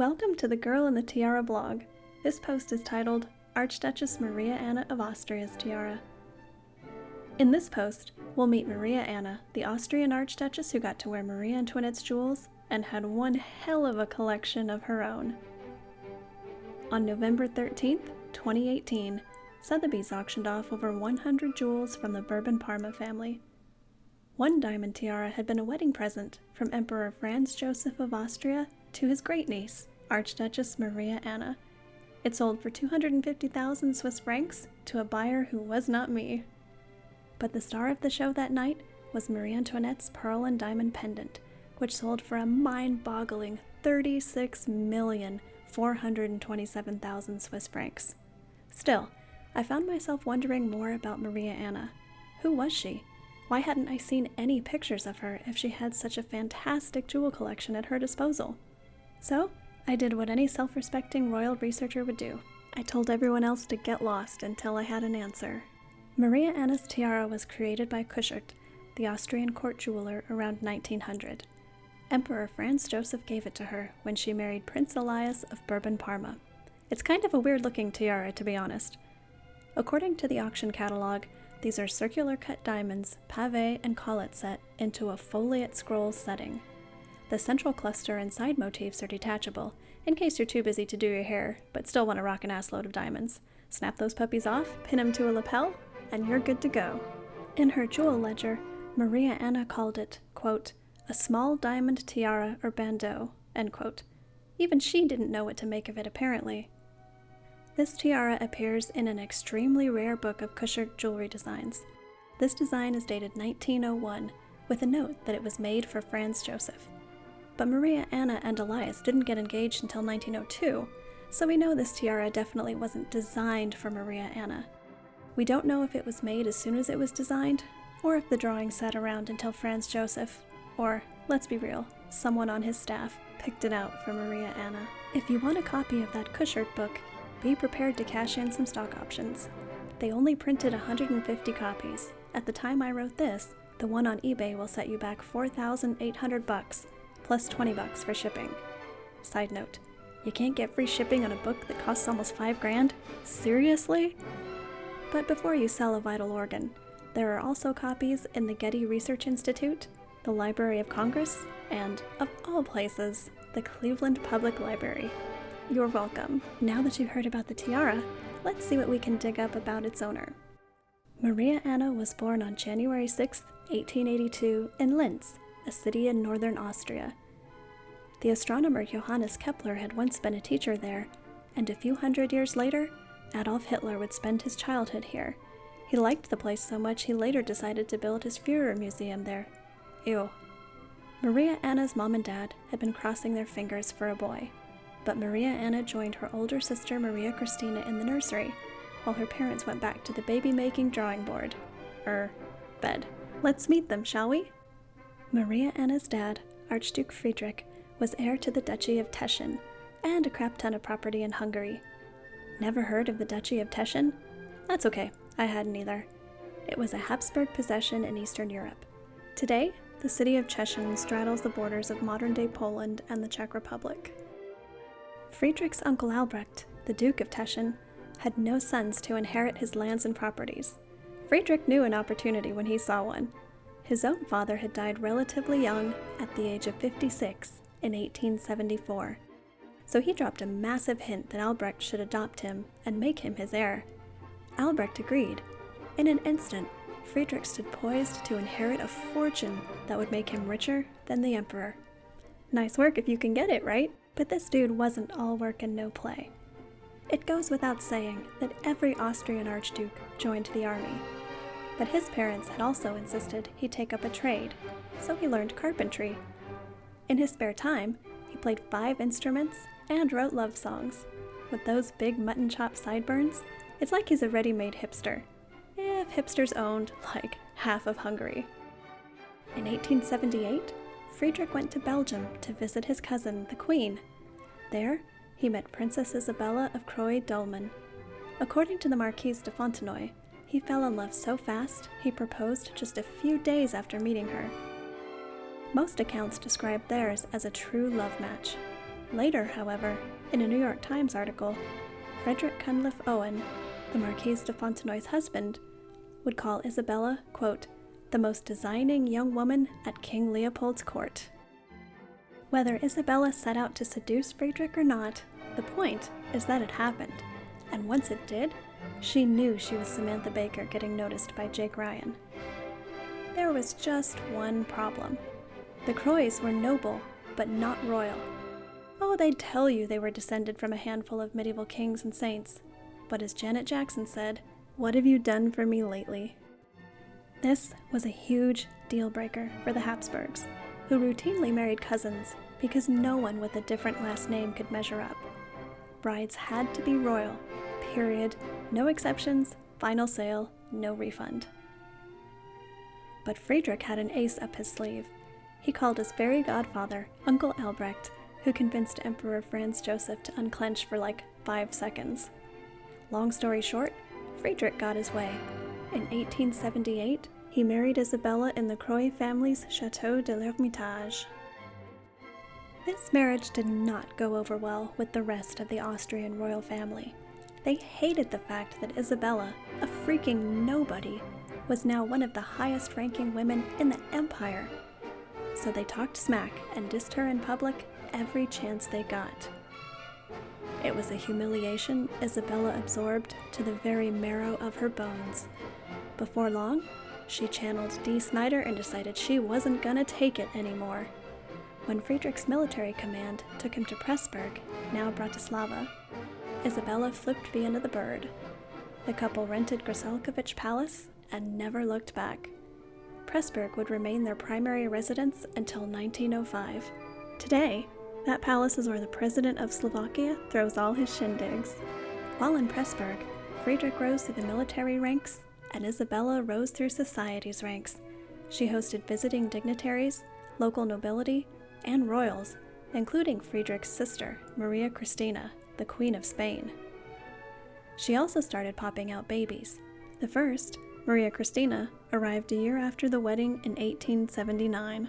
Welcome to the Girl in the Tiara blog. This post is titled, Archduchess Maria Anna of Austria's Tiara. In this post, we'll meet Maria Anna, the Austrian Archduchess who got to wear Marie Antoinette's jewels and had one hell of a collection of her own. On November 13th, 2018, Sotheby's auctioned off over 100 jewels from the Bourbon-Parma family. One diamond tiara had been a wedding present from Emperor Franz Josef of Austria to his great-niece, Archduchess Maria Anna. It sold for 250,000 Swiss francs to a buyer who was not me. But the star of the show that night was Marie Antoinette's pearl and diamond pendant, which sold for a mind-boggling 36,427,000 Swiss francs. Still, I found myself wondering more about Maria Anna. Who was she? Why hadn't I seen any pictures of her if she had such a fantastic jewel collection at her disposal? So, I did what any self-respecting royal researcher would do. I told everyone else to get lost until I had an answer. Maria Anna's tiara was created by Chotek, the Austrian court jeweler, around 1900. Emperor Franz Josef gave it to her when she married Prince Elias of Bourbon-Parma. It's kind of a weird-looking tiara, to be honest. According to the auction catalog, these are circular-cut diamonds, pavé and collet set into a foliate scroll setting. The central cluster and side motifs are detachable, in case you're too busy to do your hair, but still want to rock an assload of diamonds. Snap those puppies off, pin them to a lapel, and you're good to go. In her jewel ledger, Maria Anna called it, quote, a small diamond tiara or bandeau, end quote. Even she didn't know what to make of it, apparently. This tiara appears in an extremely rare book of Chotek jewelry designs. This design is dated 1901, with a note that it was made for Franz Josef. But Maria Anna and Elias didn't get engaged until 1902, so we know this tiara definitely wasn't designed for Maria Anna. We don't know if it was made as soon as it was designed, or if the drawing sat around until Franz Josef, or, let's be real, someone on his staff picked it out for Maria Anna. If you want a copy of that Chotek book, be prepared to cash in some stock options. They only printed 150 copies. At the time I wrote this, the one on eBay will set you back $4,800 plus $20 for shipping. Side note, you can't get free shipping on a book that costs almost $5,000? Seriously? But before you sell a vital organ, there are also copies in the Getty Research Institute, the Library of Congress, and, of all places, the Cleveland Public Library. You're welcome. Now that you've heard about the tiara, let's see what we can dig up about its owner. Maria Anna was born on January 6, 1882, in Linz, a city in northern Austria. The astronomer Johannes Kepler had once been a teacher there, and a few hundred years later, Adolf Hitler would spend his childhood here. He liked the place so much he later decided to build his Führer Museum there. Ew. Maria Anna's mom and dad had been crossing their fingers for a boy, but Maria Anna joined her older sister Maria Christina in the nursery, while her parents went back to the baby-making drawing board. Bed. Let's meet them, shall we? Maria Anna's dad, Archduke Friedrich, was heir to the Duchy of Teschen, and a crap ton of property in Hungary. Never heard of the Duchy of Teschen? That's okay, I hadn't either. It was a Habsburg possession in Eastern Europe. Today, the city of Teschen straddles the borders of modern-day Poland and the Czech Republic. Friedrich's uncle Albrecht, the Duke of Teschen, had no sons to inherit his lands and properties. Friedrich knew an opportunity when he saw one. His own father had died relatively young, at the age of 56, in 1874. So he dropped a massive hint that Albrecht should adopt him and make him his heir. Albrecht agreed. In an instant, Friedrich stood poised to inherit a fortune that would make him richer than the emperor. Nice work if you can get it, right? But this dude wasn't all work and no play. It goes without saying that every Austrian archduke joined the army. But his parents had also insisted he take up a trade, so he learned carpentry. In his spare time, he played 5 instruments and wrote love songs. With those big mutton chop sideburns, it's like he's a ready-made hipster. If hipsters owned, like, half of Hungary. In 1878, Friedrich went to Belgium to visit his cousin, the Queen. There, he met Princess Isabella of Croix-Dulman. According to the Marquise de Fontenoy, he fell in love so fast he proposed just a few days after meeting her. Most accounts describe theirs as a true love match. Later, however, in a New York Times article, Frederick Cunliffe Owen, the Marquise de Fontenoy's husband, would call Isabella, quote, the most designing young woman at King Leopold's court. Whether Isabella set out to seduce Friedrich or not, the point is that it happened, and once it did, she knew she was Samantha Baker getting noticed by Jake Ryan. There was just one problem. The Croys were noble, but not royal. Oh, they'd tell you they were descended from a handful of medieval kings and saints, but as Janet Jackson said, "What have you done for me lately?" This was a huge deal breaker for the Habsburgs, who routinely married cousins because no one with a different last name could measure up. Brides had to be royal, period, no exceptions, final sale, no refund. But Friedrich had an ace up his sleeve. He called his fairy godfather, Uncle Albrecht, who convinced Emperor Franz Josef to unclench for like 5 seconds. Long story short, Friedrich got his way. In 1878, he married Isabella in the Croy family's Chateau de l'Hermitage. This marriage did not go over well with the rest of the Austrian royal family. They hated the fact that Isabella, a freaking nobody, was now one of the highest-ranking women in the empire. So they talked smack and dissed her in public every chance they got. It was a humiliation Isabella absorbed to the very marrow of her bones. Before long, she channeled Dee Snider and decided she wasn't gonna take it anymore. When Friedrich's military command took him to Pressburg, now Bratislava, Isabella flipped Vienna the bird. The couple rented Grzelkovich Palace and never looked back. Pressburg would remain their primary residence until 1905. Today, that palace is where the president of Slovakia throws all his shindigs. While in Pressburg, Friedrich rose through the military ranks, and Isabella rose through society's ranks. She hosted visiting dignitaries, local nobility, and royals, including Friedrich's sister, Maria Cristina, the Queen of Spain. She also started popping out babies. The first, Maria Cristina, arrived a year after the wedding in 1879.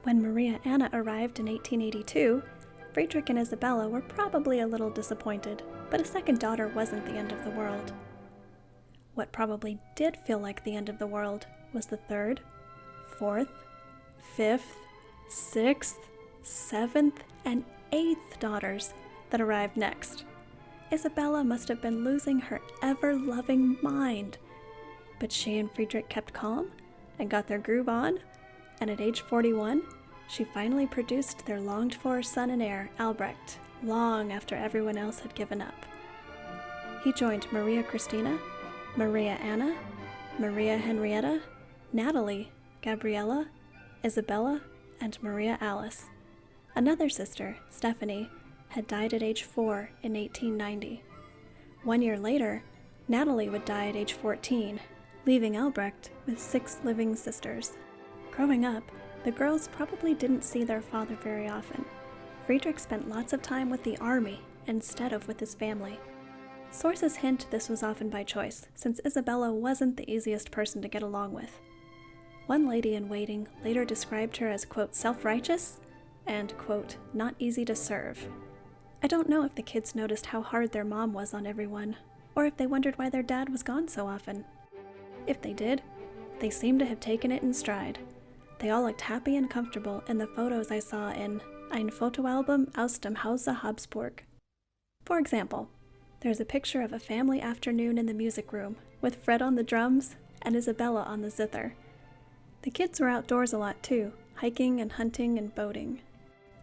When Maria Anna arrived in 1882, Friedrich and Isabella were probably a little disappointed, but a second daughter wasn't the end of the world. What probably did feel like the end of the world was the third, fourth, fifth, sixth, seventh, and eighth daughters that arrived next. Isabella must have been losing her ever-loving mind. But she and Friedrich kept calm and got their groove on, and at age 41, she finally produced their longed-for son and heir, Albrecht, long after everyone else had given up. He joined Maria Cristina, Maria Anna, Maria Henrietta, Natalie, Gabriella, Isabella, and Maria Alice. Another sister, Stephanie, had died at age 4 in 1890. 1 year later, Natalie would die at age 14, leaving Albrecht with 6 living sisters. Growing up, the girls probably didn't see their father very often. Friedrich spent lots of time with the army instead of with his family. Sources hint this was often by choice, since Isabella wasn't the easiest person to get along with. One lady-in-waiting later described her as, quote, self-righteous and, quote, not easy to serve. I don't know if the kids noticed how hard their mom was on everyone, or if they wondered why their dad was gone so often. If they did, they seemed to have taken it in stride. They all looked happy and comfortable in the photos I saw in Ein Fotoalbum aus dem Hause Habsburg. For example, there's a picture of a family afternoon in the music room, with Fred on the drums and Isabella on the zither. The kids were outdoors a lot too, hiking and hunting and boating.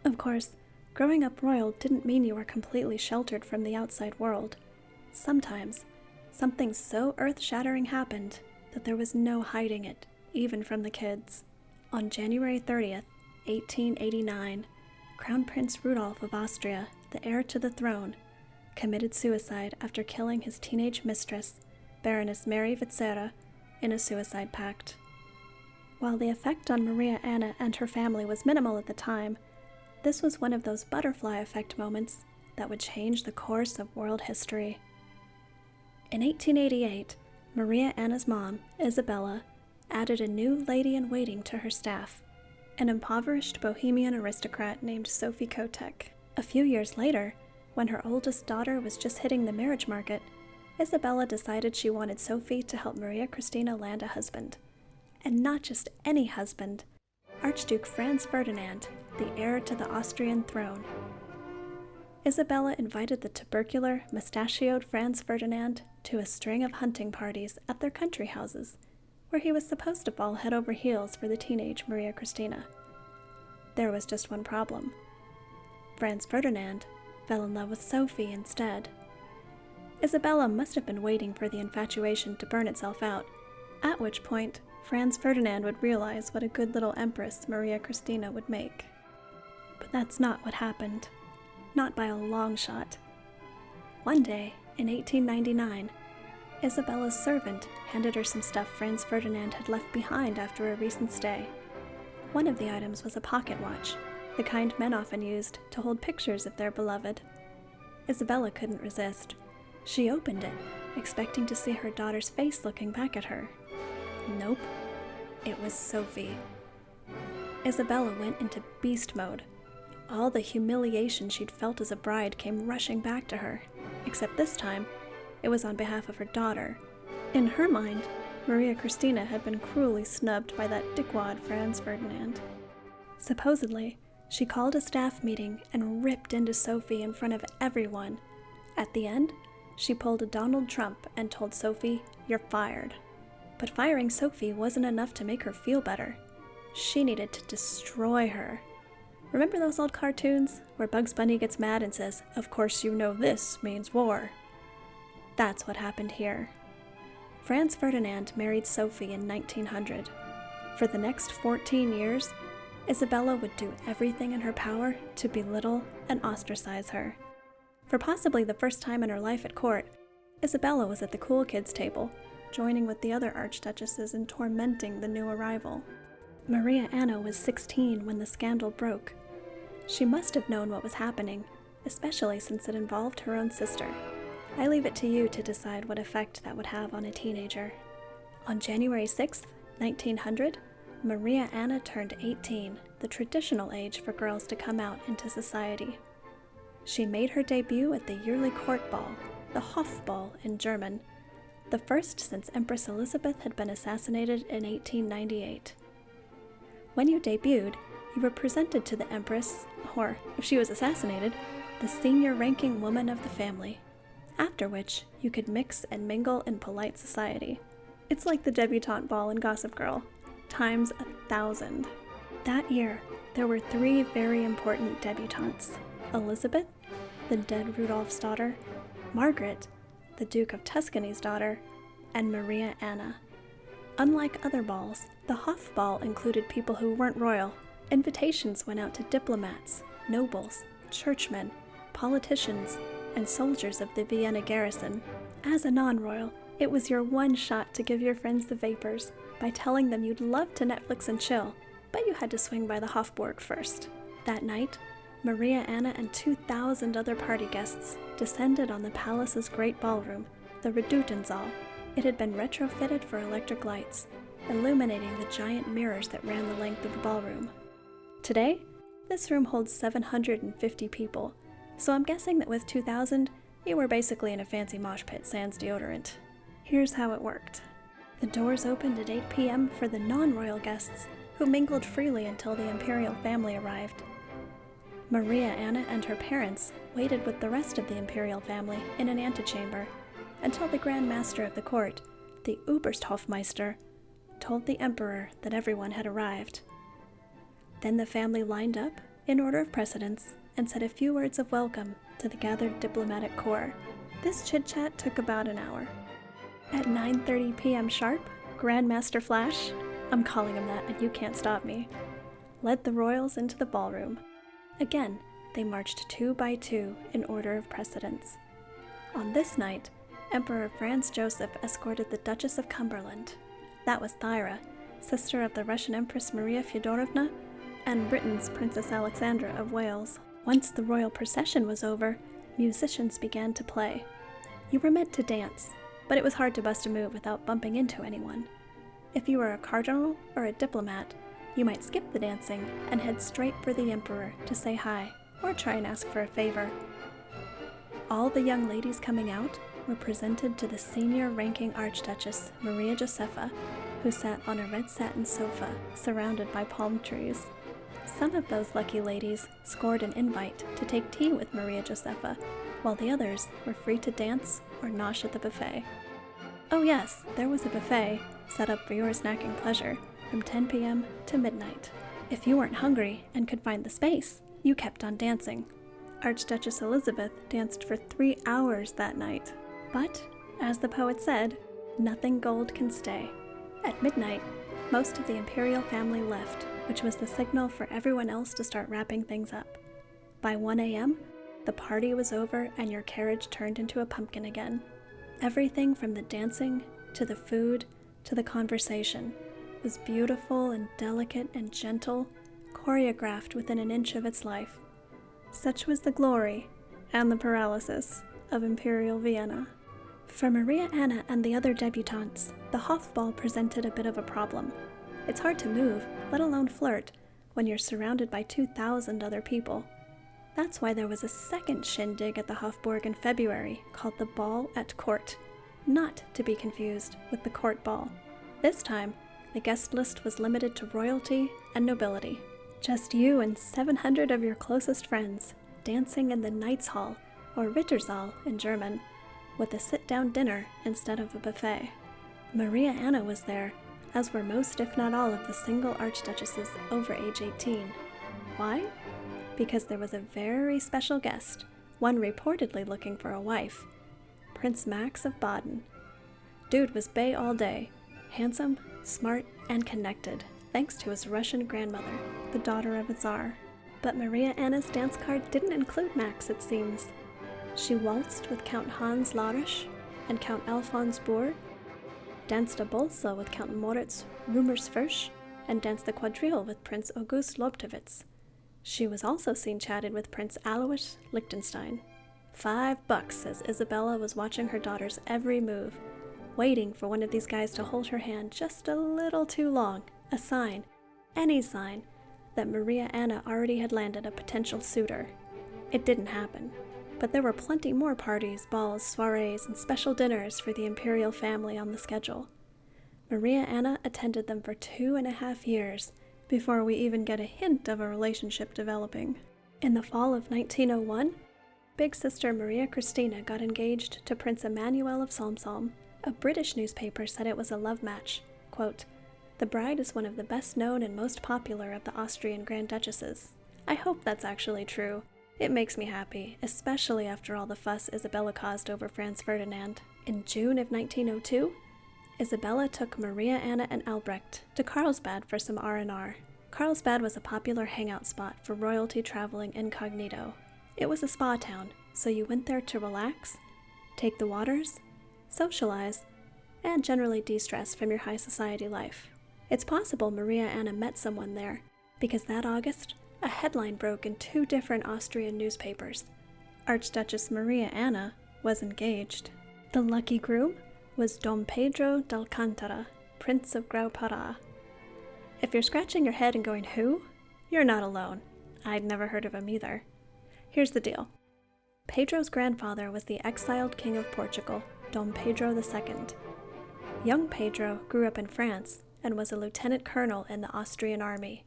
Of course, growing up royal didn't mean you were completely sheltered from the outside world. Sometimes, something so earth-shattering happened that there was no hiding it, even from the kids. On January 30th, 1889, Crown Prince Rudolph of Austria, the heir to the throne, committed suicide after killing his teenage mistress, Baroness Mary Witzera, in a suicide pact. While the effect on Maria Anna and her family was minimal at the time, this was one of those butterfly effect moments that would change the course of world history. In 1888, Maria Anna's mom, Isabella, added a new lady-in-waiting to her staff, an impoverished bohemian aristocrat named Sophie Chotek. A few years later, when her oldest daughter was just hitting the marriage market, Isabella decided she wanted Sophie to help Maria Christina land a husband. And not just any husband, Archduke Franz Ferdinand, the heir to the Austrian throne. Isabella invited the tubercular, mustachioed Franz Ferdinand to a string of hunting parties at their country houses, where he was supposed to fall head over heels for the teenage Maria Christina. There was just one problem. Franz Ferdinand fell in love with Sophie instead. Isabella must have been waiting for the infatuation to burn itself out, at which point Franz Ferdinand would realize what a good little empress Maria Christina would make. But that's not what happened. Not by a long shot. One day, in 1899, Isabella's servant handed her some stuff Franz Ferdinand had left behind after a recent stay. One of the items was a pocket watch, the kind men often used to hold pictures of their beloved. Isabella couldn't resist. She opened it, expecting to see her daughter's face looking back at her. Nope. It was Sophie. Isabella went into beast mode. All the humiliation she'd felt as a bride came rushing back to her, except this time, it was on behalf of her daughter. In her mind, Maria Christina had been cruelly snubbed by that dickwad Franz Ferdinand. Supposedly, she called a staff meeting and ripped into Sophie in front of everyone. At the end, she pulled a Donald Trump and told Sophie, "You're fired." But firing Sophie wasn't enough to make her feel better. She needed to destroy her. Remember those old cartoons where Bugs Bunny gets mad and says, "Of course you know this means war"? That's what happened here. Franz Ferdinand married Sophie in 1900. For the next 14 years, Isabella would do everything in her power to belittle and ostracize her. For possibly the first time in her life at court, Isabella was at the cool kids table, joining with the other archduchesses in tormenting the new arrival. Maria Anna was 16 when the scandal broke. She must have known what was happening, especially since it involved her own sister. I leave it to you to decide what effect that would have on a teenager. On January 6, 1900, Maria Anna turned 18, the traditional age for girls to come out into society. She made her debut at the yearly court ball, the Hofball in German, the first since Empress Elizabeth had been assassinated in 1898. When you debuted, you were presented to the Empress, or, if she was assassinated, the senior ranking woman of the family, after which you could mix and mingle in polite society. It's like the debutante ball in Gossip Girl, times 1,000. That year, there were 3 very important debutantes: Elizabeth, the dead Rudolph's daughter, Margaret, the Duke of Tuscany's daughter, and Maria Anna. Unlike other balls, the Hofball included people who weren't royal. Invitations went out to diplomats, nobles, churchmen, politicians, and soldiers of the Vienna garrison. As a non-royal, it was your one shot to give your friends the vapors by telling them you'd love to Netflix and chill, but you had to swing by the Hofburg first. That night, Maria Anna and 2,000 other party guests descended on the palace's great ballroom, the Redutensaal. It had been retrofitted for electric lights, illuminating the giant mirrors that ran the length of the ballroom. Today, this room holds 750 people, so I'm guessing that with 2,000, you were basically in a fancy mosh pit sans deodorant. Here's how it worked. The doors opened at 8 p.m. for the non-royal guests, who mingled freely until the Imperial family arrived. Maria Anna and her parents waited with the rest of the Imperial family in an antechamber until the Grand Master of the court, the Obersthofmeister, told the Emperor that everyone had arrived. Then the family lined up, in order of precedence, and said a few words of welcome to the gathered diplomatic corps. This chit-chat took about an hour. At 9:30 p.m. sharp, Grand Master Flash, I'm calling him that and you can't stop me, led the royals into the ballroom. Again, they marched 2 by 2 in order of precedence. On this night, Emperor Franz Josef escorted the Duchess of Cumberland. That was Tiara, sister of the Russian Empress Maria Feodorovna, and Britain's Princess Alexandra of Wales. Once the royal procession was over, musicians began to play. You were meant to dance, but it was hard to bust a move without bumping into anyone. If you were a cardinal or a diplomat, you might skip the dancing and head straight for the emperor to say hi. or try and ask for a favor. All the young ladies coming out were presented to the senior-ranking Archduchess Maria Josepha, who sat on a red satin sofa surrounded by palm trees. Some of those lucky ladies scored an invite to take tea with Maria Josepha, while the others were free to dance or nosh at the buffet. Oh yes, there was a buffet set up for your snacking pleasure from 10 p.m. to midnight. If you weren't hungry and could find the space, you kept on dancing. Archduchess Elizabeth danced for 3 hours that night. But, as the poet said, nothing gold can stay. At midnight, most of the Imperial family left, which was the signal for everyone else to start wrapping things up. By 1 a.m., the party was over and your carriage turned into a pumpkin again. Everything from the dancing, to the food, to the conversation was beautiful and delicate and gentle, choreographed within an inch of its life. Such was the glory, and the paralysis, of Imperial Vienna. For Maria Anna and the other debutantes, the Hofball presented a bit of a problem. It's hard to move, let alone flirt, when you're surrounded by 2,000 other people. That's why there was a second shindig at the Hofburg in February, called the Ball at Court, not to be confused with the Court Ball. This time, the guest list was limited to royalty and nobility. Just you and 700 of your closest friends, dancing in the Knights Hall, or Rittersaal in German, with a sit-down dinner instead of a buffet. Maria Anna was there, as were most if not all of the single archduchesses over age 18. Why? Because there was a very special guest, one reportedly looking for a wife, Prince Max of Baden. Dude was bay all day, handsome, smart, and connected, thanks to his Russian grandmother, the daughter of a Tsar. But Maria Anna's dance card didn't include Max, it seems. She waltzed with Count Hans Larisch and Count Alphonse Bourg, danced a bolsa with Count Moritz Rummersfürsch, and danced the quadrille with Prince August Lobkowitz. She was also seen chatting with Prince Alois Liechtenstein. $5, as Isabella was watching her daughter's every move, waiting for one of these guys to hold her hand just a little too long, a sign, any sign, that Maria Anna already had landed a potential suitor. It didn't happen, but there were plenty more parties, balls, soirees, and special dinners for the Imperial family on the schedule. Maria Anna attended them for 2.5 years before we even get a hint of a relationship developing. In the fall of 1901, big sister Maria Christina got engaged to Prince Emmanuel of Salm-Salm. A British newspaper said it was a love match. Quote, "The bride is one of the best known and most popular of the Austrian Grand Duchesses." I hope that's actually true. It makes me happy, especially after all the fuss Isabella caused over Franz Ferdinand. In June of 1902, Isabella took Maria Anna and Albrecht to Carlsbad for some R&R. Carlsbad was a popular hangout spot for royalty traveling incognito. It was a spa town, so you went there to relax, take the waters, socialize, and generally de-stress from your high society life. It's possible Maria Anna met someone there, because that August, a headline broke in 2 different Austrian newspapers. Archduchess Maria Anna was engaged. The lucky groom was Dom Pedro d'Alcantara, Prince of Grau-Pará. If you're scratching your head and going, who? You're not alone. I'd never heard of him either. Here's the deal. Pedro's grandfather was the exiled king of Portugal, Dom Pedro II. Young Pedro grew up in France and was a lieutenant colonel in the Austrian army.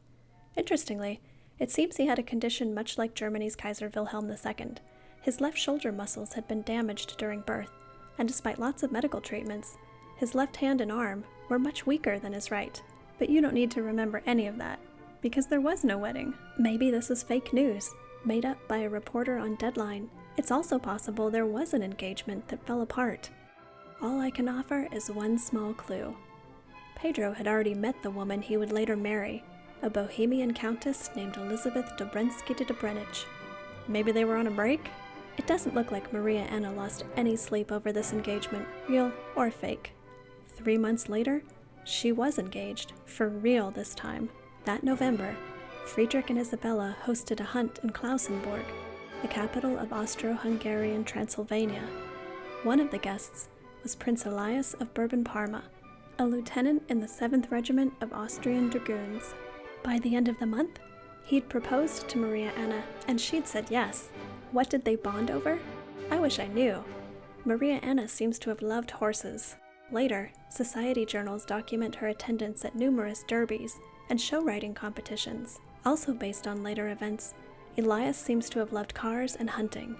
Interestingly, it seems he had a condition much like Germany's Kaiser Wilhelm II. His left shoulder muscles had been damaged during birth, and despite lots of medical treatments, his left hand and arm were much weaker than his right. But you don't need to remember any of that, because there was no wedding. Maybe this was fake news, made up by a reporter on Deadline. It's also possible there was an engagement that fell apart. All I can offer is one small clue. Pedro had already met the woman he would later marry, a Bohemian countess named Elizabeth Dobrensky de Dobrenich. Maybe they were on a break? It doesn't look like Maria Anna lost any sleep over this engagement, real or fake. 3 months later, she was engaged, for real this time. That November, Friedrich and Isabella hosted a hunt in Klausenburg, the capital of Austro-Hungarian Transylvania. One of the guests was Prince Elias of Bourbon-Parma, a lieutenant in the 7th Regiment of Austrian Dragoons. By the end of the month, He'd proposed to Maria Anna, and she'd said yes. What did they bond over? I wish I knew. Maria Anna seems to have loved horses. Later, society journals document her attendance at numerous derbies and show riding competitions. Also based on later events, Elias seems to have loved cars and hunting.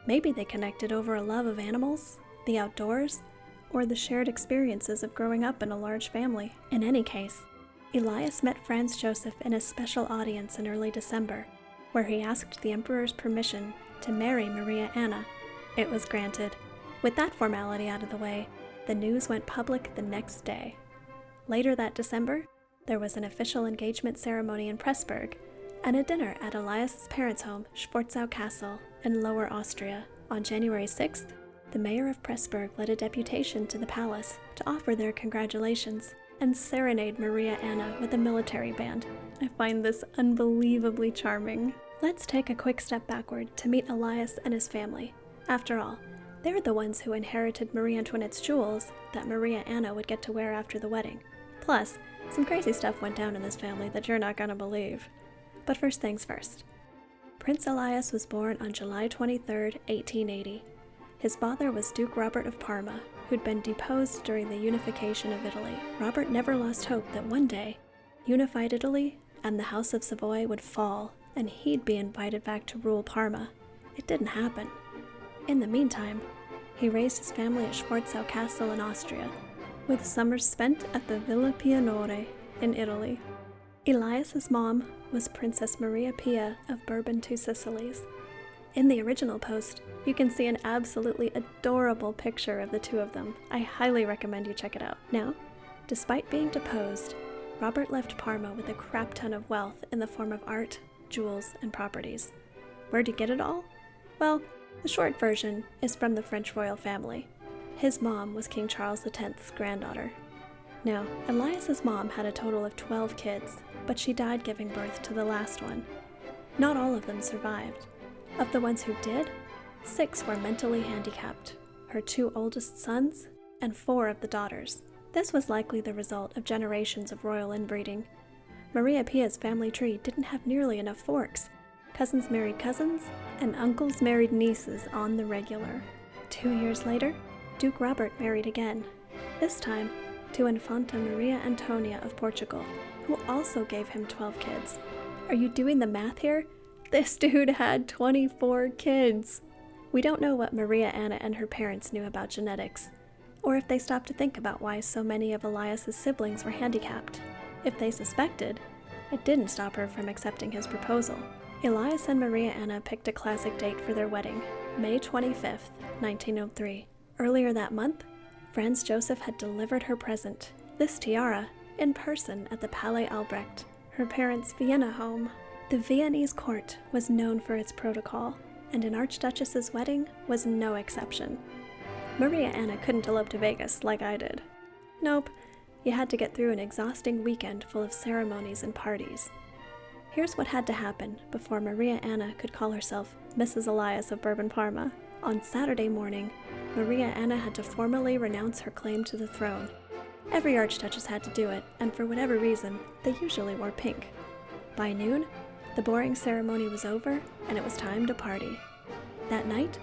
Maybe they connected over a love of animals, the outdoors, or the shared experiences of growing up in a large family. In any case, Elias met Franz Josef in a special audience in early December, where he asked the emperor's permission to marry Maria Anna. It was granted. With that formality out of the way, the news went public the next day. Later that December, there was an official engagement ceremony in Pressburg and a dinner at Elias's parents' home, Schwarzau Castle, in Lower Austria. On January 6th, the mayor of Pressburg led a deputation to the palace to offer their congratulations and serenade Maria Anna with a military band. I find this unbelievably charming. Let's take a quick step backward to meet Elias and his family. After all, they're the ones who inherited Marie Antoinette's jewels that Maria Anna would get to wear after the wedding. Plus, some crazy stuff went down in this family that you're not gonna believe. But first things first. Prince Elias was born on July 23, 1880. His father was Duke Robert of Parma, who'd been deposed during the unification of Italy. Robert never lost hope that one day, unified Italy and the House of Savoy would fall and he'd be invited back to rule Parma. It didn't happen. In the meantime, he raised his family at Schwarzau Castle in Austria, with summers spent at the Villa Pianore in Italy. Elias's mom was Princess Maria Pia of Bourbon-Two Sicilies. In the original post, you can see an absolutely adorable picture of the two of them. I highly recommend you check it out. Now, despite being deposed, Robert left Parma with a crap ton of wealth in the form of art, jewels, and properties. Where'd he get it all? Well, the short version is from the French royal family. His mom was King Charles X's granddaughter. Now, Elias's mom had a total of 12 kids, but she died giving birth to the last one. Not all of them survived. Of the ones who did, 6 were mentally handicapped, her 2 oldest sons, and 4 of the daughters. This was likely the result of generations of royal inbreeding. Maria Pia's family tree didn't have nearly enough forks. Cousins married cousins, and uncles married nieces on the regular. 2 years later, Duke Robert married again, this time to Infanta Maria Antonia of Portugal, who also gave him 12 kids. Are you doing the math here? This dude had 24 kids! We don't know what Maria Anna and her parents knew about genetics, or if they stopped to think about why so many of Elias's siblings were handicapped. If they suspected, it didn't stop her from accepting his proposal. Elias and Maria Anna picked a classic date for their wedding, May 25th, 1903. Earlier that month, Franz Josef had delivered her present, this tiara, in person at the Palais Albrecht, her parents' Vienna home. The Viennese court was known for its protocol, and an archduchess's wedding was no exception. Maria Anna couldn't elope to Vegas like I did. Nope, you had to get through an exhausting weekend full of ceremonies and parties. Here's what had to happen before Maria Anna could call herself Mrs. Elias of Bourbon-Parma. On Saturday morning, Maria Anna had to formally renounce her claim to the throne. Every archduchess had to do it, and for whatever reason, they usually wore pink. By noon, the boring ceremony was over, and it was time to party. That night,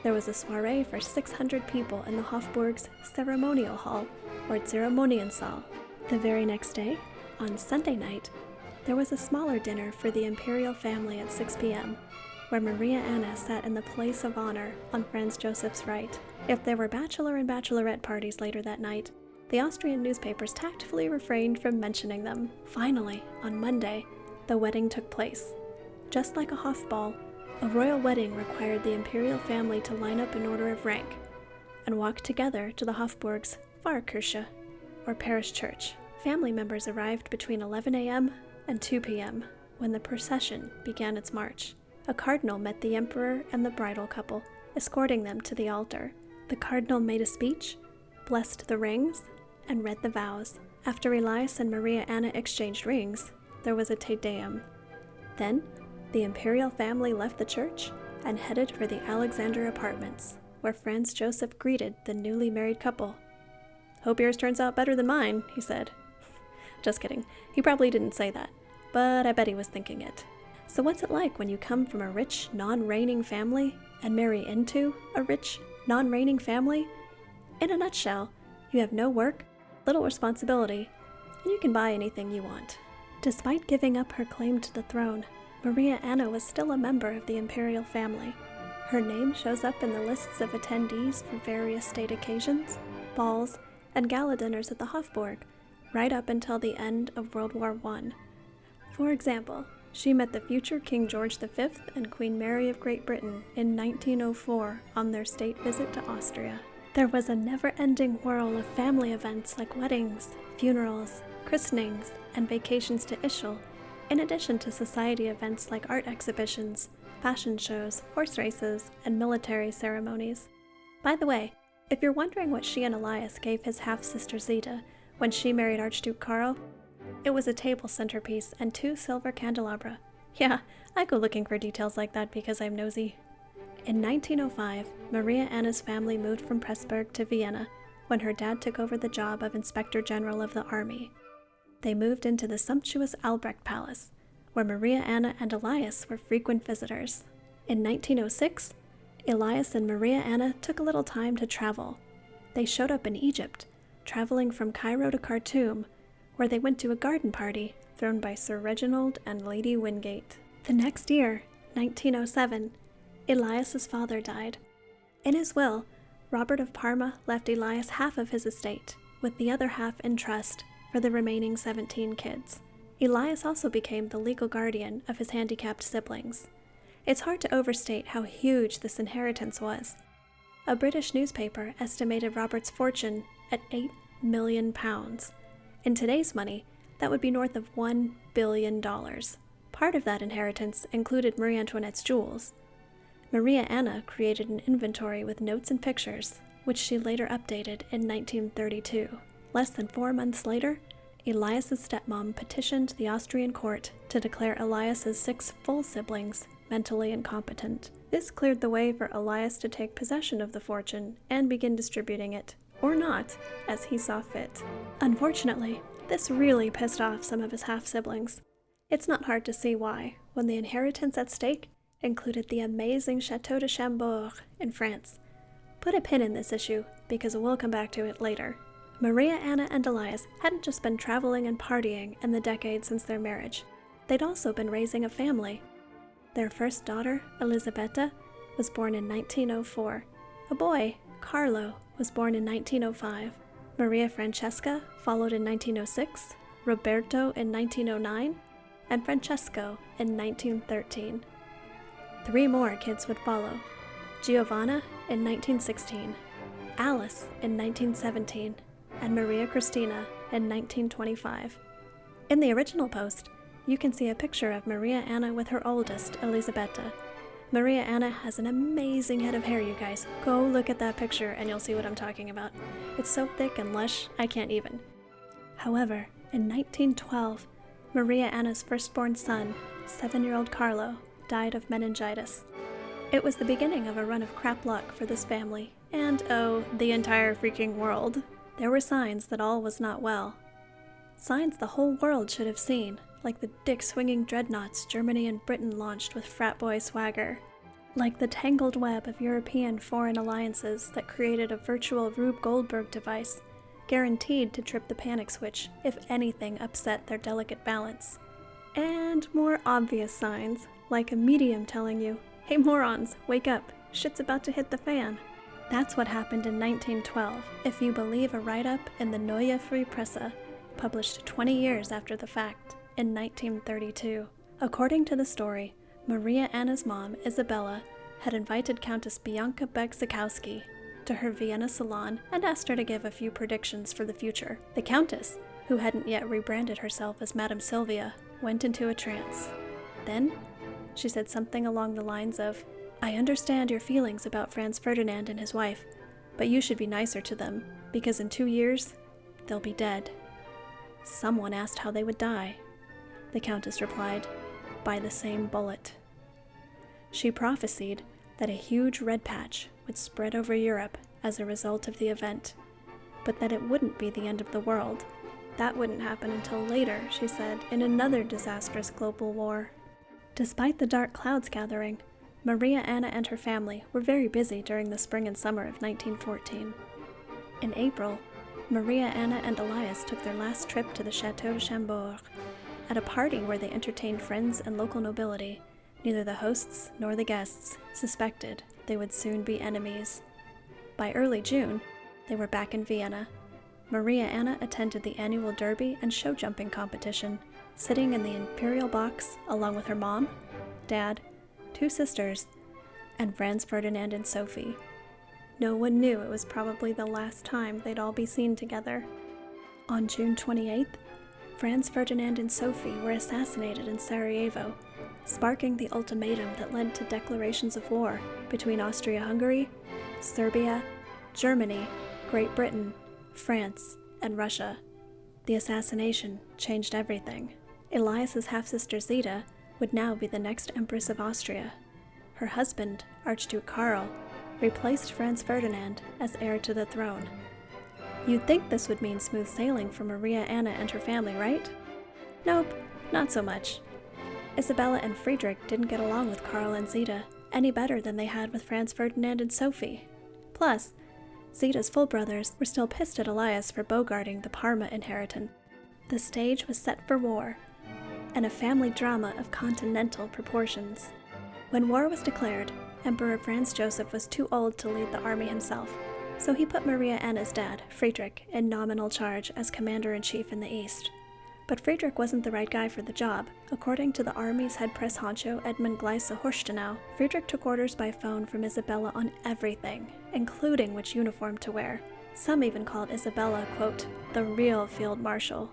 there was a soiree for 600 people in the Hofburg's ceremonial hall, or Zeremoniensaal. The very next day, on Sunday night, there was a smaller dinner for the Imperial family at 6 p.m., where Maria Anna sat in the place of honor on Franz Josef's right. If there were bachelor and bachelorette parties later that night, the Austrian newspapers tactfully refrained from mentioning them. Finally, on Monday, the wedding took place. Just like a Hofball, a royal wedding required the Imperial family to line up in order of rank and walk together to the Hofburg's Pfarrkirche, or parish church. Family members arrived between 11 a.m. and 2 p.m. when the procession began its march. A cardinal met the emperor and the bridal couple, escorting them to the altar. The cardinal made a speech, blessed the rings, and read the vows. After Elias and Maria Anna exchanged rings, there was a Te Deum. Then, the Imperial family left the church and headed for the Alexander Apartments, where Franz Josef greeted the newly married couple. "Hope yours turns out better than mine," he said. Just kidding. He probably didn't say that. but I bet he was thinking it. So what's it like when you come from a rich, non-reigning family and marry into a rich, non-reigning family? In a nutshell, you have no work, little responsibility, and you can buy anything you want. Despite giving up her claim to the throne, Maria Anna was still a member of the Imperial family. Her name shows up in the lists of attendees for various state occasions, balls, and gala dinners at the Hofburg, right up until the end of World War I. For example, she met the future King George V and Queen Mary of Great Britain in 1904 on their state visit to Austria. There was a never-ending whirl of family events like weddings, funerals, christenings, and vacations to Ischl, in addition to society events like art exhibitions, fashion shows, horse races, and military ceremonies. By the way, if you're wondering what she and Elias gave his half-sister Zita when she married Archduke Karl, it was a table centerpiece and 2 silver candelabra. Yeah, I go looking for details like that because I'm nosy. In 1905, Maria Anna's family moved from Pressburg to Vienna when her dad took over the job of Inspector General of the Army. They moved into the sumptuous Albrecht Palace, where Maria Anna and Elias were frequent visitors. In 1906, Elias and Maria Anna took a little time to travel. They showed up in Egypt, traveling from Cairo to Khartoum, where they went to a garden party thrown by Sir Reginald and Lady Wingate. The next year, 1907, Elias's father died. In his will, Robert of Parma left Elias half of his estate, with the other half in trust for the remaining 17 kids. Elias also became the legal guardian of his handicapped siblings. It's hard to overstate how huge this inheritance was. A British newspaper estimated Robert's fortune at £8 million. In today's money, that would be north of $1 billion. Part of that inheritance included Marie Antoinette's jewels. Maria Anna created an inventory with notes and pictures, which she later updated in 1932. Less than 4 months later, Elias's stepmom petitioned the Austrian court to declare Elias's 6 full siblings mentally incompetent. This cleared the way for Elias to take possession of the fortune and begin distributing it, or not, as he saw fit. Unfortunately, this really pissed off some of his half-siblings. It's not hard to see why, when the inheritance at stake included the amazing Château de Chambord in France. Put a pin in this issue, because we'll come back to it later. Maria Anna and Elias hadn't just been traveling and partying in the decades since their marriage. They'd also been raising a family. Their first daughter, Elisabetta, was born in 1904. A boy, Carlo, was born in 1905. Maria Francesca followed in 1906, Roberto in 1909, and Francesco in 1913. 3 more kids would follow: Giovanna in 1916, Alice in 1917, and Maria Cristina in 1925. In the original post, you can see a picture of Maria Anna with her oldest, Elisabetta. Maria Anna has an amazing head of hair, you guys. Go look at that picture and you'll see what I'm talking about. It's so thick and lush, I can't even. However, in 1912, Maria Anna's firstborn son, 7-year-old Carlo, died of meningitis. It was the beginning of a run of crap luck for this family, and the entire freaking world. There were signs that all was not well. Signs the whole world should have seen, like the dick-swinging dreadnoughts Germany and Britain launched with frat boy swagger. Like the tangled web of European foreign alliances that created a virtual Rube Goldberg device, guaranteed to trip the panic switch if anything upset their delicate balance. And more obvious signs, like a medium telling you, "Hey morons, wake up, shit's about to hit the fan." That's what happened in 1912, if you believe a write-up in the Neue Freie Presse, published 20 years after the fact, in 1932. According to the story, Maria Anna's mom, Isabella, had invited Countess Bianca Beck-Zakowski to her Vienna salon and asked her to give a few predictions for the future. The Countess, who hadn't yet rebranded herself as Madame Sylvia, went into a trance. Then, she said something along the lines of, "I understand your feelings about Franz Ferdinand and his wife, but you should be nicer to them, because in 2 years, they'll be dead." Someone asked how they would die. The Countess replied, "By the same bullet." She prophesied that a huge red patch would spread over Europe as a result of the event, but that it wouldn't be the end of the world. that wouldn't happen until later, she said, in another disastrous global war. Despite the dark clouds gathering, Maria Anna and her family were very busy during the spring and summer of 1914. In April, Maria Anna and Elias took their last trip to the Château de Chambord. At a party where they entertained friends and local nobility, neither the hosts nor the guests suspected they would soon be enemies. By early June, they were back in Vienna. Maria Anna attended the annual derby and show jumping competition, sitting in the Imperial box along with her mom, dad, 2 sisters, and Franz, Ferdinand, and Sophie. No one knew it was probably the last time they'd all be seen together. On June 28th, Franz, Ferdinand, and Sophie were assassinated in Sarajevo, sparking the ultimatum that led to declarations of war between Austria-Hungary, Serbia, Germany, Great Britain, France, and Russia. The assassination changed everything. Elias's half-sister Zita would now be the next Empress of Austria. Her husband, Archduke Karl, replaced Franz Ferdinand as heir to the throne. You'd think this would mean smooth sailing for Maria Anna and her family, right? Nope, not so much. Isabella and Friedrich didn't get along with Karl and Zita any better than they had with Franz Ferdinand and Sophie. Plus, Zita's full brothers were still pissed at Elias for bogarting the Parma inheritance. The stage was set for war, and a family drama of continental proportions. When war was declared, Emperor Franz Josef was too old to lead the army himself, so he put Maria Anna's dad, Friedrich, in nominal charge as commander-in-chief in the east. But Friedrich wasn't the right guy for the job. According to the army's head press honcho, Edmund Gleise-Horstenau, Friedrich took orders by phone from Isabella on everything, including which uniform to wear. Some even called Isabella, quote, the real field marshal.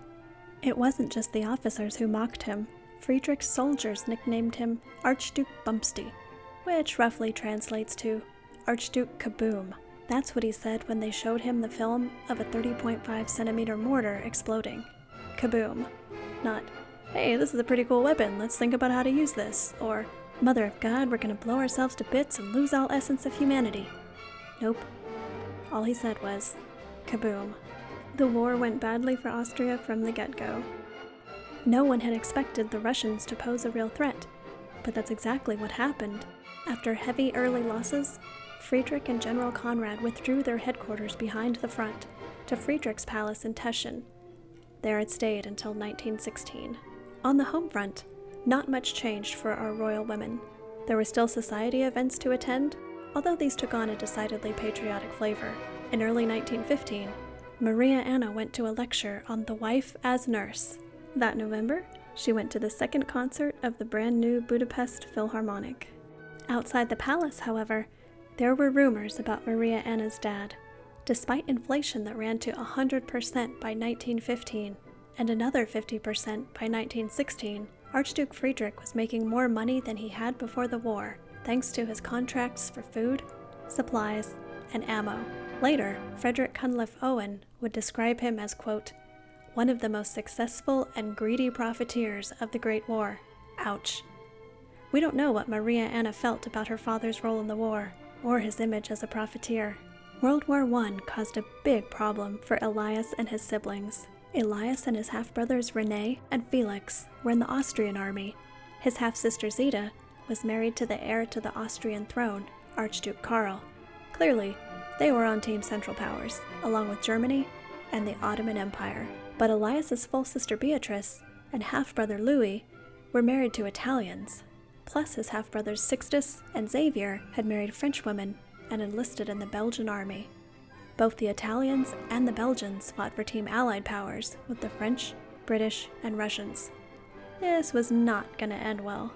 It wasn't just the officers who mocked him. Friedrich's soldiers nicknamed him Archduke Bumpsty, which roughly translates to Archduke Kaboom. That's what he said when they showed him the film of a 30.5 centimeter mortar exploding. Kaboom. Not, hey, this is a pretty cool weapon, let's think about how to use this, or, Mother of God, we're gonna blow ourselves to bits and lose all essence of humanity. Nope. All he said was, kaboom. The war went badly for Austria from the get-go. No one had expected the Russians to pose a real threat, but that's exactly what happened. After heavy early losses, Friedrich and General Conrad withdrew their headquarters behind the front to Friedrich's palace in Teschen. There it stayed until 1916. On the home front, not much changed for our royal women. There were still society events to attend, although these took on a decidedly patriotic flavor. In early 1915, Maria Anna went to a lecture on the wife as nurse. That November, she went to the second concert of the brand new Budapest Philharmonic. Outside the palace, however, there were rumors about Maria Anna's dad. Despite inflation that ran to 100% by 1915 and another 50% by 1916, Archduke Friedrich was making more money than he had before the war, thanks to his contracts for food, supplies, and ammo. Later, Frederick Cunliffe Owen would describe him as, quote, one of the most successful and greedy profiteers of the Great War. Ouch. We don't know what Maria Anna felt about her father's role in the war, or his image as a profiteer. World War I caused a big problem for Elias and his siblings. Elias and his half-brothers René and Felix were in the Austrian army. His half-sister Zita was married to the heir to the Austrian throne, Archduke Karl. Clearly, they were on Team Central Powers, along with Germany and the Ottoman Empire. But Elias's full sister Beatrice and half-brother Louis were married to Italians. Plus, his half-brothers Sixtus and Xavier had married French women and enlisted in the Belgian army. Both the Italians and the Belgians fought for Team Allied powers with the French, British, and Russians. This was not going to end well.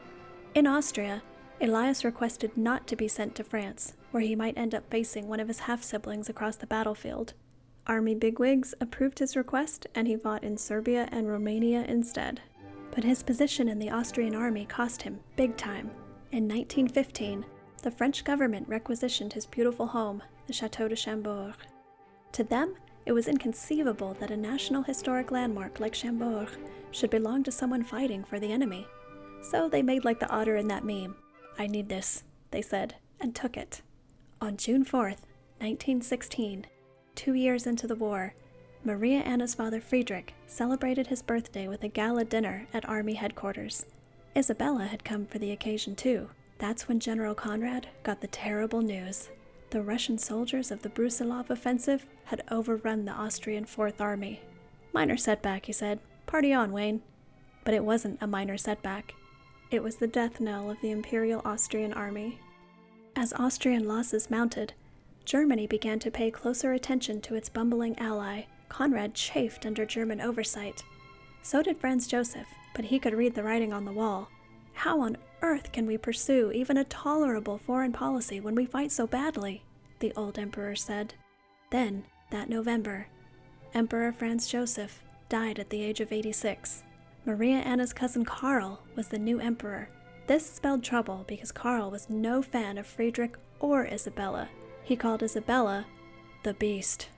In Austria, Elias requested not to be sent to France, where he might end up facing one of his half-siblings across the battlefield. Army bigwigs approved his request, and he fought in Serbia and Romania instead. But his position in the Austrian army cost him big time. In 1915, the French government requisitioned his beautiful home, the Château de Chambord. To them, it was inconceivable that a national historic landmark like Chambord should belong to someone fighting for the enemy. So they made like the otter in that meme. I need this, they said, and took it. On June 4th, 1916, 2 years into the war, Maria Anna's father Friedrich celebrated his birthday with a gala dinner at army headquarters. Isabella had come for the occasion too. That's when General Conrad got the terrible news. The Russian soldiers of the Brusilov offensive had overrun the Austrian Fourth Army. "Minor setback," he said. "Party on, Wayne." But it wasn't a minor setback. It was the death knell of the Imperial Austrian army. As Austrian losses mounted, Germany began to pay closer attention to its bumbling ally. Conrad chafed under German oversight. So did Franz Josef, but he could read the writing on the wall. How on earth can we pursue even a tolerable foreign policy when we fight so badly? The old emperor said. Then, that November, Emperor Franz Josef died at the age of 86. Maria Anna's cousin Karl was the new emperor. This spelled trouble because Karl was no fan of Friedrich or Isabella. He called Isabella the Beast.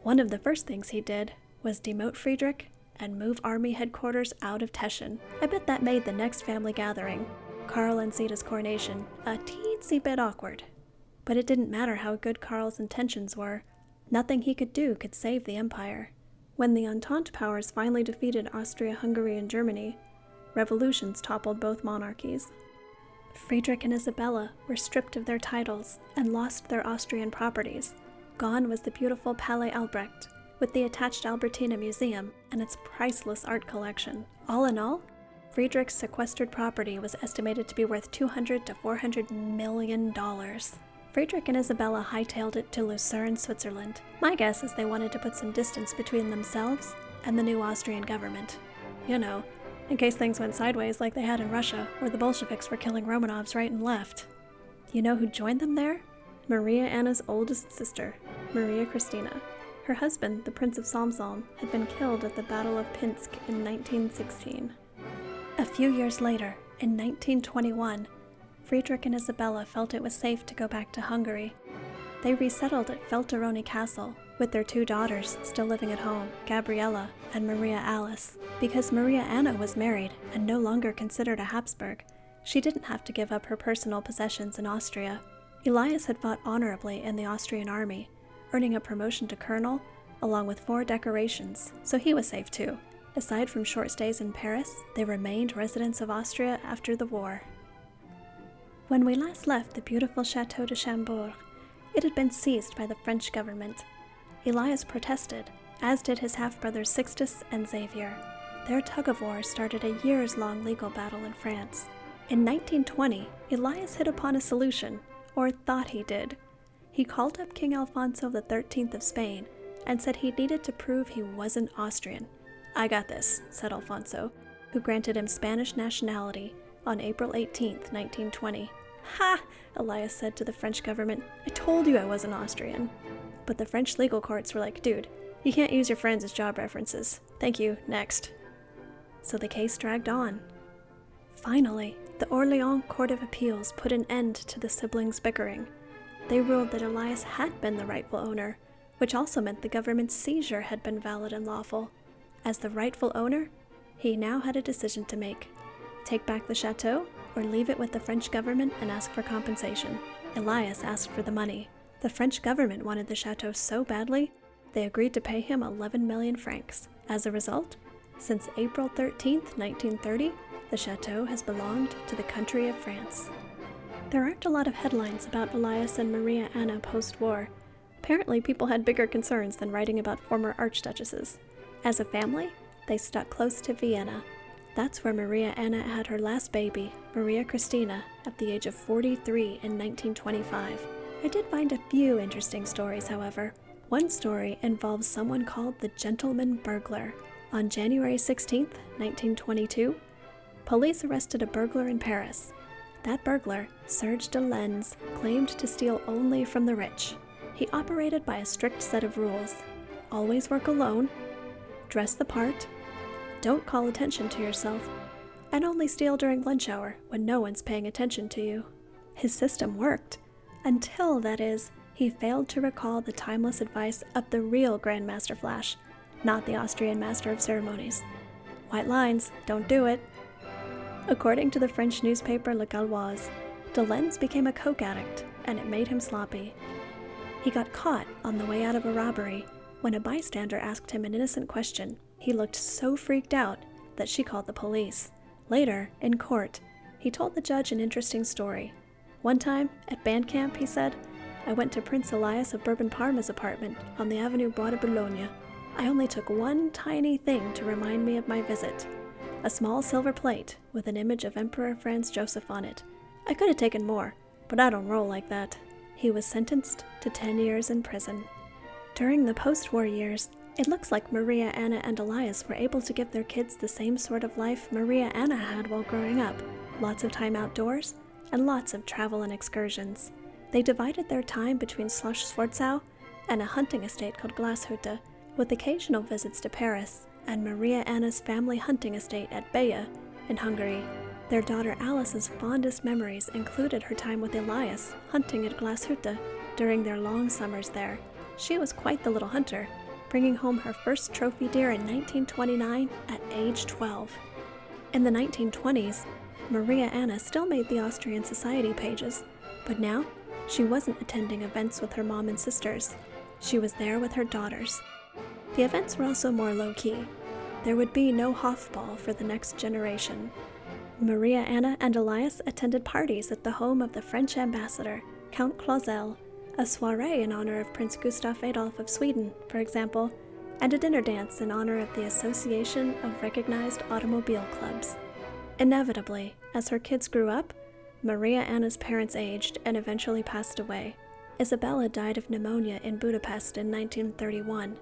One of the first things he did was demote Friedrich and move army headquarters out of Teschen. I bet that made the next family gathering, Karl and Sita's coronation, a teensy bit awkward. But it didn't matter how good Karl's intentions were. Nothing he could do could save the empire. When the Entente powers finally defeated Austria-Hungary and Germany, revolutions toppled both monarchies. Friedrich and Isabella were stripped of their titles and lost their Austrian properties. Gone was the beautiful Palais Albrecht, with the attached Albertina Museum and its priceless art collection. All in all, Friedrich's sequestered property was estimated to be worth $200 to $400 million. Friedrich and Isabella hightailed it to Lucerne, Switzerland. My guess is they wanted to put some distance between themselves and the new Austrian government. You know, in case things went sideways like they had in Russia, where the Bolsheviks were killing Romanovs right and left. You know who joined them there? Maria Anna's oldest sister, Maria Christina. Her husband, the Prince of Salm-Salm, had been killed at the Battle of Pinsk in 1916. A few years later, in 1921, Friedrich and Isabella felt it was safe to go back to Hungary. They resettled at Felteroni Castle, with their two daughters still living at home, Gabriella and Maria Alice. Because Maria Anna was married and no longer considered a Habsburg, she didn't have to give up her personal possessions in Austria. Elias had fought honorably in the Austrian army, earning a promotion to colonel, along with 4 decorations, so he was safe too. Aside from short stays in Paris, they remained residents of Austria after the war. When we last left the beautiful Château de Chambord, it had been seized by the French government. Elias protested, as did his half-brothers Sixtus and Xavier. Their tug-of-war started a years-long legal battle in France. In 1920, Elias hit upon a solution, or thought he did. He called up King Alfonso XIII of Spain and said he needed to prove he wasn't Austrian. "I got this," said Alfonso, who granted him Spanish nationality on April 18, 1920. "Ha!" Elias said to the French government. "I told you I wasn't Austrian." But the French legal courts were like, "Dude, you can't use your friends as job references. Thank you, next." So the case dragged on. Finally, the Orléans Court of Appeals put an end to the siblings' bickering. They ruled that Elias had been the rightful owner, which also meant the government's seizure had been valid and lawful. As the rightful owner, he now had a decision to make. Take back the chateau, or leave it with the French government and ask for compensation. Elias asked for the money. The French government wanted the chateau so badly, they agreed to pay him 11 million francs. As a result, since April 13, 1930, the chateau has belonged to the country of France. There aren't a lot of headlines about Elias and Maria Anna post-war. Apparently, people had bigger concerns than writing about former archduchesses. As a family, they stuck close to Vienna. That's where Maria Anna had her last baby, Maria Christina, at the age of 43 in 1925. I did find a few interesting stories, however. One story involves someone called the Gentleman Burglar. On January 16, 1922, police arrested a burglar in Paris. That burglar, Serge de Lenz, claimed to steal only from the rich. He operated by a strict set of rules. Always work alone, dress the part, don't call attention to yourself, and only steal during lunch hour when no one's paying attention to you. His system worked, until, that is, he failed to recall the timeless advice of the real Grandmaster Flash, not the Austrian Master of Ceremonies. White lines, don't do it. According to the French newspaper Le Gaulois, de Lenz became a coke addict, and it made him sloppy. He got caught on the way out of a robbery When a bystander asked him an innocent question, he looked so freaked out that she called the police. Later, in court, he told the judge an interesting story. One time, at band camp, he said, "I went to Prince Elias of Bourbon-Parma's apartment on the Avenue Bois de Boulogne. I only took one tiny thing to remind me of my visit. A small silver plate with an image of Emperor Franz Josef on it. I could have taken more, but I don't roll like that." He was sentenced to 10 years in prison. During the post-war years, it looks like Maria Anna and Elias were able to give their kids the same sort of life Maria Anna had while growing up. Lots of time outdoors, and lots of travel and excursions. They divided their time between Schloss Sforzau and a hunting estate called Glashütte, with occasional visits to Paris and Maria Anna's family hunting estate at Beja in Hungary. Their daughter Alice's fondest memories included her time with Elias hunting at Glashütte during their long summers there. She was quite the little hunter, bringing home her first trophy deer in 1929 at age 12. In the 1920s, Maria Anna still made the Austrian society pages, but now she wasn't attending events with her mom and sisters. She was there with her daughters. The events were also more low-key. There would be no Hofball for the next generation. Maria Anna and Elias attended parties at the home of the French ambassador, Count Clausel, a soiree in honor of Prince Gustav Adolf of Sweden, for example, and a dinner dance in honor of the Association of Recognized Automobile Clubs. Inevitably, as her kids grew up, Maria Anna's parents aged and eventually passed away. Isabella died of pneumonia in Budapest in 1931.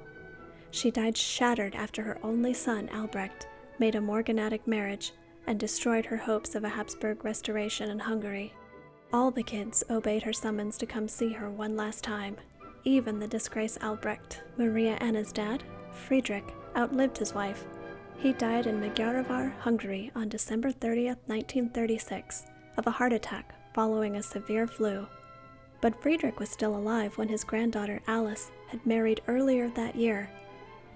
She died shattered after her only son, Albrecht, made a morganatic marriage and destroyed her hopes of a Habsburg restoration in Hungary. All the kids obeyed her summons to come see her one last time, even the disgraced Albrecht. Maria Anna's dad, Friedrich, outlived his wife. He died in Magyarovar, Hungary on December 30th, 1936, of a heart attack following a severe flu. But Friedrich was still alive when his granddaughter Alice had married earlier that year.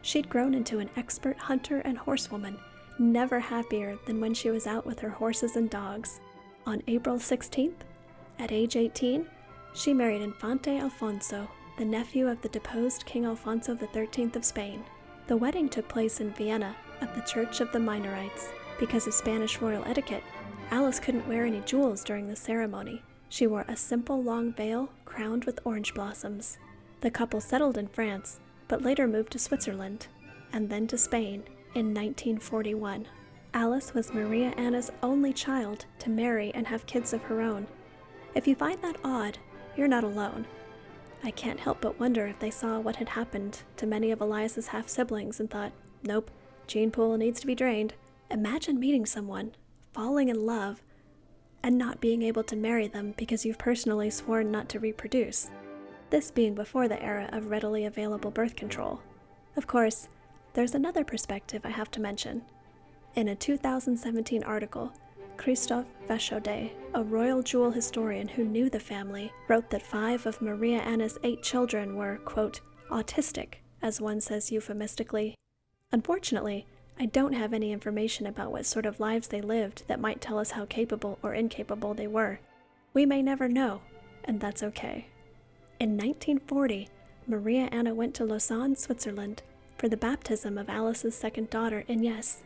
She'd grown into an expert hunter and horsewoman, never happier than when she was out with her horses and dogs. On April 16th, at age 18, she married Infante Alfonso, the nephew of the deposed King Alfonso XIII of Spain. The wedding took place in Vienna at the Church of the Minorites. Because of Spanish royal etiquette, Alice couldn't wear any jewels during the ceremony. She wore a simple long veil crowned with orange blossoms. The couple settled in France, but later moved to Switzerland, and then to Spain in 1941. Alice was Maria Anna's only child to marry and have kids of her own. If you find that odd, you're not alone. I can't help but wonder if they saw what had happened to many of Elias's half-siblings and thought, nope, gene pool needs to be drained. Imagine meeting someone, falling in love, and not being able to marry them because you've personally sworn not to reproduce. This being before the era of readily available birth control. Of course, there's another perspective I have to mention. In a 2017 article, Christophe Vachaudet, a royal jewel historian who knew the family, wrote that 5 of Maria Anna's 8 children were, quote, autistic, as one says euphemistically. Unfortunately, I don't have any information about what sort of lives they lived that might tell us how capable or incapable they were. We may never know, and that's okay. In 1940, Maria Anna went to Lausanne, Switzerland, for the baptism of Alice's second daughter, Ines.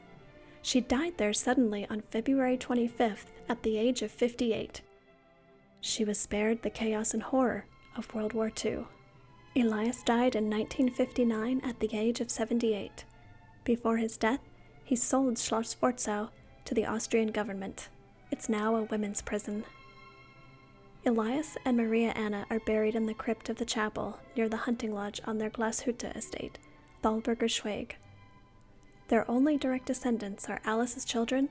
She died there suddenly on February 25th at the age of 58. She was spared the chaos and horror of World War II. Elias died in 1959 at the age of 78. Before his death, he sold Schloss Sforzau to the Austrian government. It's now a women's prison. Elias and Maria Anna are buried in the crypt of the chapel near the hunting lodge on their Glashütte estate, Thalberger Schweg. Their only direct descendants are Alice's children,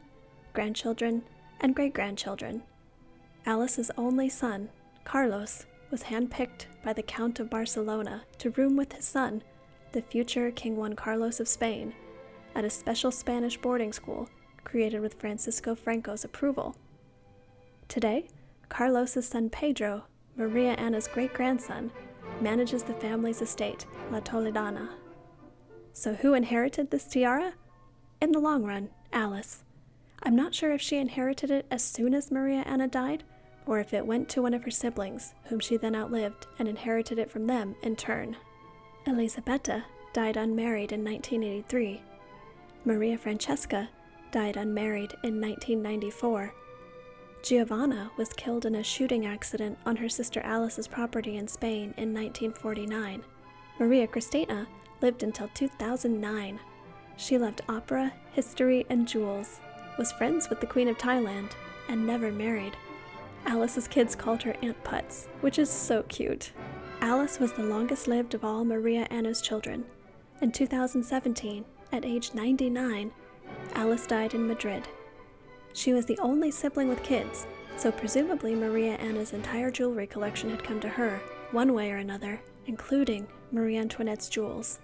grandchildren, and great-grandchildren. Alice's only son, Carlos, was handpicked by the Count of Barcelona to room with his son, the future King Juan Carlos of Spain, at a special Spanish boarding school created with Francisco Franco's approval. Today, Carlos's son Pedro, Maria Anna's great-grandson, manages the family's estate, La Toledana. So who inherited this tiara? In the long run, Alice. I'm not sure if she inherited it as soon as Maria Anna died, or if it went to one of her siblings, whom she then outlived, and inherited it from them in turn. Elisabetta, died unmarried in 1983. Maria Francesca died unmarried in 1994. Giovanna was killed in a shooting accident on her sister Alice's property in Spain in 1949. Maria Christina lived until 2009. She loved opera, history, and jewels, was friends with the Queen of Thailand, and never married. Alice's kids called her Aunt Putz, which is so cute. Alice was the longest lived of all Maria Anna's children. In 2017, at age 99, Alice died in Madrid. She was the only sibling with kids, so presumably Maria Anna's entire jewelry collection had come to her, one way or another, including Marie Antoinette's jewels.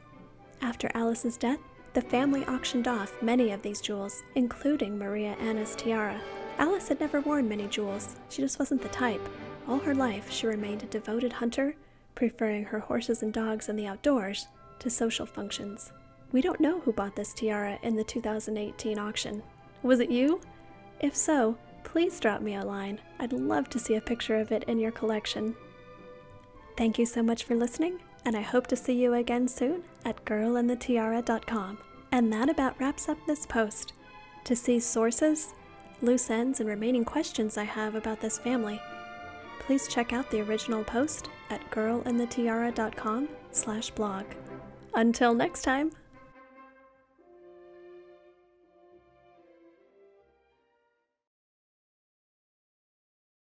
After Alice's death, the family auctioned off many of these jewels, including Maria Anna's tiara. Alice had never worn many jewels. She just wasn't the type. All her life, she remained a devoted hunter, preferring her horses and dogs in the outdoors to social functions. We don't know who bought this tiara in the 2018 auction. Was it you? If so, please drop me a line. I'd love to see a picture of it in your collection. Thank you so much for listening, and I hope to see you again soon at girlandthetiara.com. And that about wraps up this post. To see sources, loose ends, and remaining questions I have about this family, please check out the original post at girlandthetiara.com/blog. Until next time!